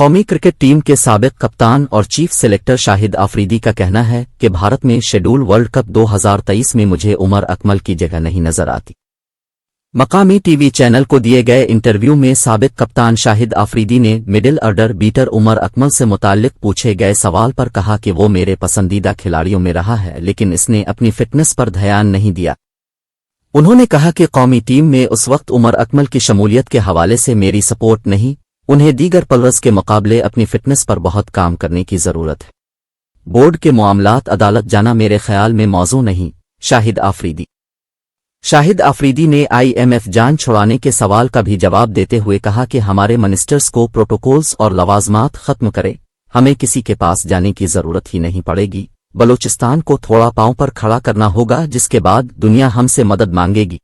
कौमी cricket team के साबिक कप्तान और चीफ सेलेक्टर शाहिद आफरीदी का कहना है कि भारत में शेड्यूल वर्ल्ड कप 2023 में मुझे उमर अकमल की जगह नहीं नजर आती। मकामी टीवी चैनल को दिए गए इंटरव्यू में साबिक कप्तान शाहिद आफरीदी ने middle order batter Umar Akmal से मुताल्लिक पूछे गए सवाल पर कहा कि वो मेरे पसंदीदा खिलाड़ियों में रहा है, लेकिन इसने अपनी फिटनेस पर ध्यान नहीं दिया। उन्होंने कहा कि कौमी टीम में उस वक्त उमर अकमल की शमूलियत के हवाले से मेरी सपोर्ट नहीं, उन्हें दीगर प्लेयर्स के मुकाबले अपनी फिटनेस पर बहुत काम करने की जरूरत है। बोर्ड के मामलात अदालत जाना मेरे ख्याल में मौजू नहीं। शाहिद आफरीदी ने IMF जान छुड़ाने के सवाल का भी जवाब देते हुए कहा कि हमारे मिनिस्टर्स को प्रोटोकॉल्स और लवाजमात खत्म करें, हमें किसी के पास जाने की जरूरत ही नहीं पड़ेगी। बलूचिस्तान को थोड़ा पांव पर खड़ा करना होगा, जिसके बाद दुनिया हमसे मदद मांगेगी।